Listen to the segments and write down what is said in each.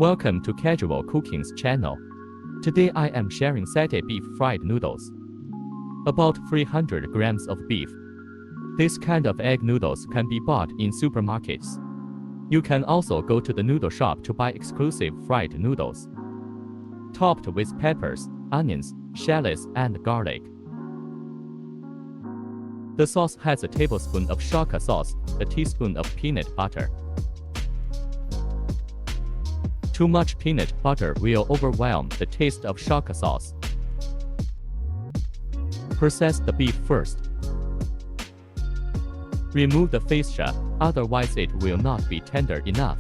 Welcome to Casual Cooking's channel. Today I am sharing satay beef fried noodles. About 300 grams of beef. This kind of egg noodles can be bought in supermarkets. You can also go to the noodle shop to buy exclusive fried noodles. Topped with peppers, onions, shallots, and garlic. The sauce has a tablespoon of shoka sauce, a teaspoon of peanut butter. Too much peanut butter will overwhelm the taste of shoka sauce. Process the beef first. Remove the fascia, otherwise it will not be tender enough.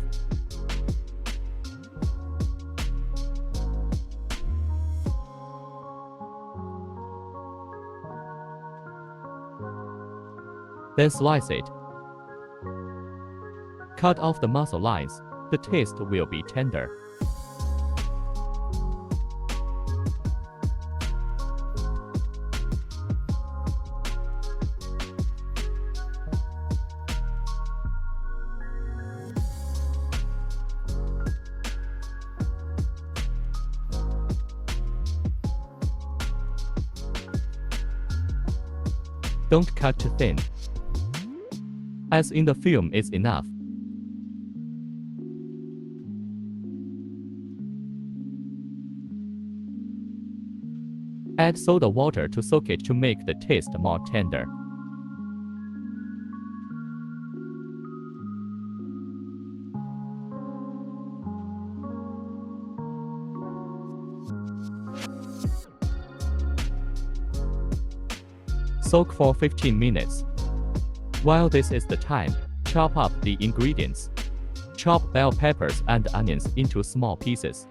Then slice it. Cut off the muscle lines. The taste will be tender. Don't cut too thin. As in the film is enough. Add soda water to soak it to make the taste more tender. Soak for 15 minutes. While this is the time, chop up the ingredients. Chop bell peppers and onions into small pieces.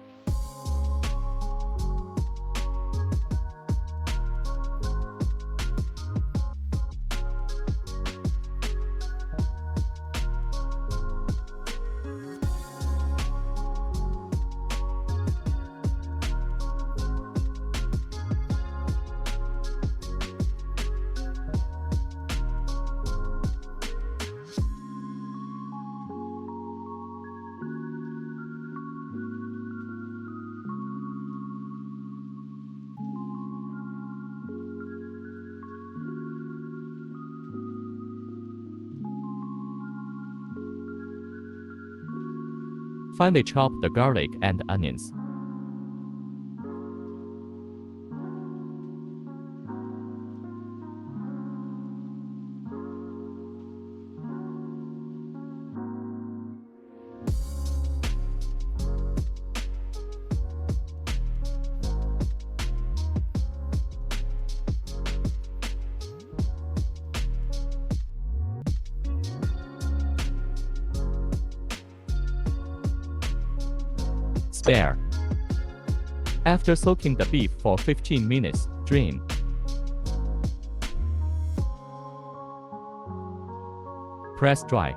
Finely chop the garlic and onions. Spare. After soaking the beef for 15 minutes, drain. Press dry.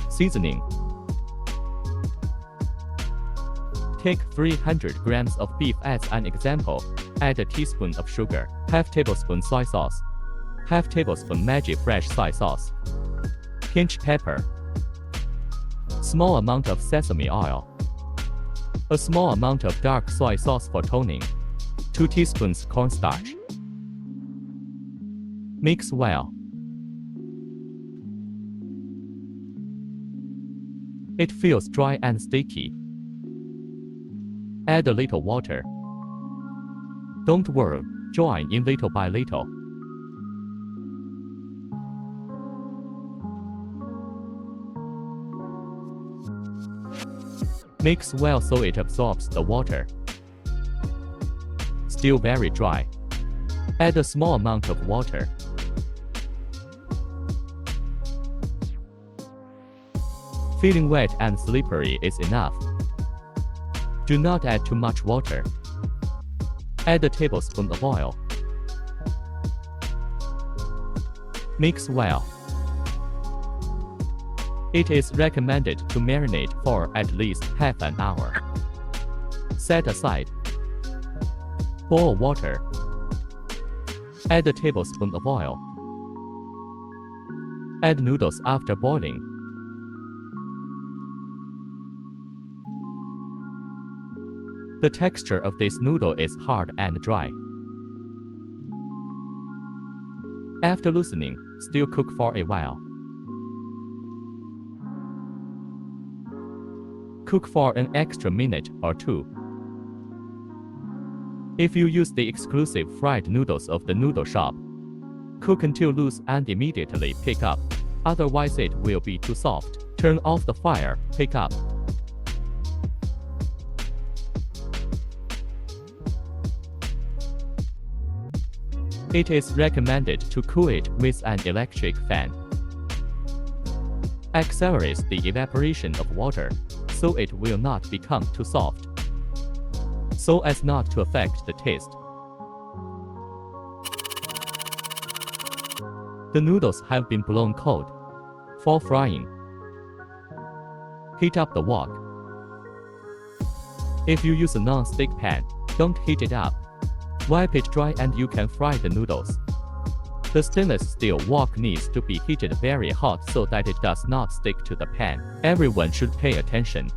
Seasoning. Take 300 grams of beef as an example. Add a teaspoon of sugar, half tablespoon soy sauce, half tablespoon Maggi fresh soy sauce, pinch pepper, small amount of sesame oil, a small amount of dark soy sauce for toning, 2 teaspoons cornstarch. Mix well. It feels dry and sticky. Add a little water. Don't worry, join in little by little. Mix well so it absorbs the water. Still very dry. Add a small amount of water. Feeling wet and slippery is enough. Do not add too much water. Add a tablespoon of oil. Mix well. It is recommended to marinate for at least half an hour. Set aside. Boil water. Add a tablespoon of oil. Add noodles after boiling. The texture of this noodle is hard and dry. After loosening, still cook for a while. Cook for an extra minute or two. If you use the exclusive fried noodles of the noodle shop, cook until loose and immediately pick up, otherwise it will be too soft. Turn off the fire, pick up. It is recommended to cool it with an electric fan. Accelerates the evaporation of water, so it will not become too soft, so as not to affect the taste. The noodles have been blown cold. For frying, heat up the wok. If you use a non-stick pan, don't heat it up. Wipe it dry and you can fry the noodles. The stainless steel wok needs to be heated very hot so that it does not stick to the pan. Everyone should pay attention.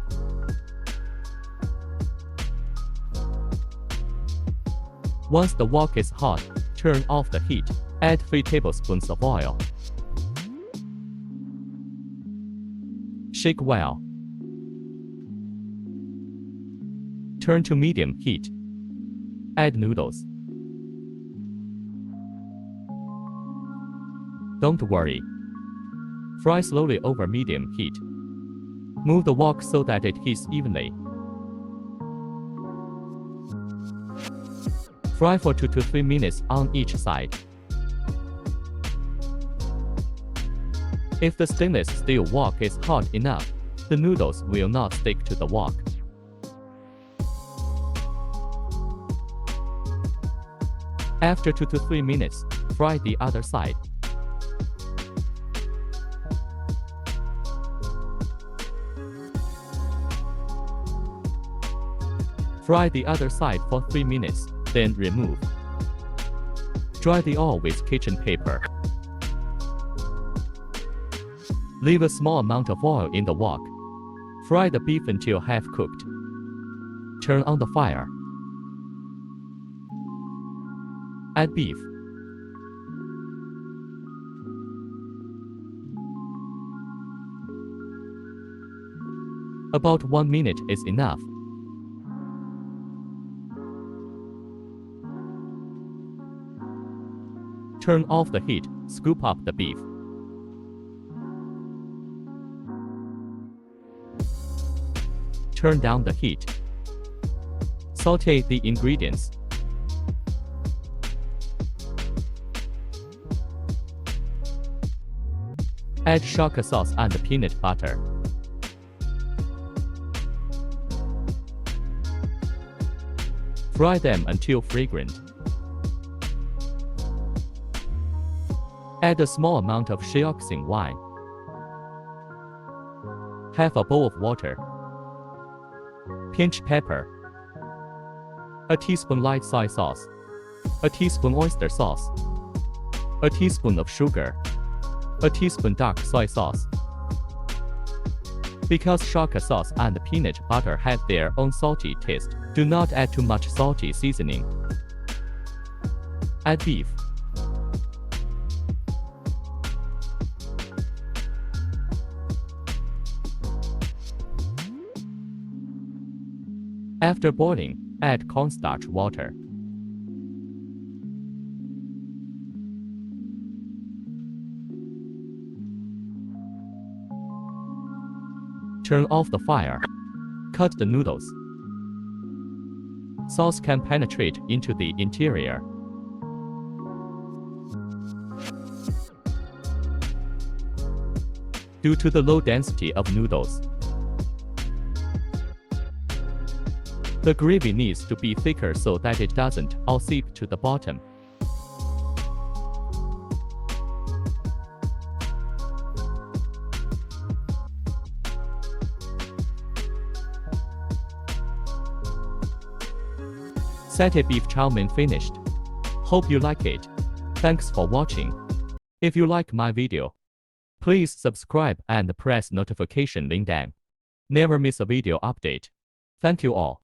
Once the wok is hot, turn off the heat. Add 3 tablespoons of oil. Shake well. Turn to medium heat. Add noodles. Don't worry. Fry slowly over medium heat. Move the wok so that it heats evenly. Fry for 2 to 3 minutes on each side. If the stainless steel wok is hot enough, the noodles will not stick to the wok. After 2 to 3 minutes, fry the other side. Fry the other side for 3 minutes, then remove. Dry the oil with kitchen paper. Leave a small amount of oil in the wok. Fry the beef until half cooked. Turn on the fire. Add beef. About 1 minute is enough. Turn off the heat, scoop up the beef. Turn down the heat. Sauté the ingredients. Add shoka sauce and peanut butter. Fry them until fragrant. Add a small amount of Shaoxing wine. Half a bowl of water. Pinch pepper. A teaspoon light soy sauce. A teaspoon oyster sauce. A teaspoon of sugar. A teaspoon dark soy sauce. Because shoka sauce and peanut butter have their own salty taste, do not add too much salty seasoning. Add beef. After boiling, add cornstarch water. Turn off the fire. Cut the noodles. Sauce can penetrate into the interior. Due to the low density of noodles, the gravy needs to be thicker so that it doesn't all seep to the bottom. Satay beef chow mein finished. Hope you like it. Thanks for watching. If you like my video, please subscribe and press notification link down. Never miss a video update. Thank you all.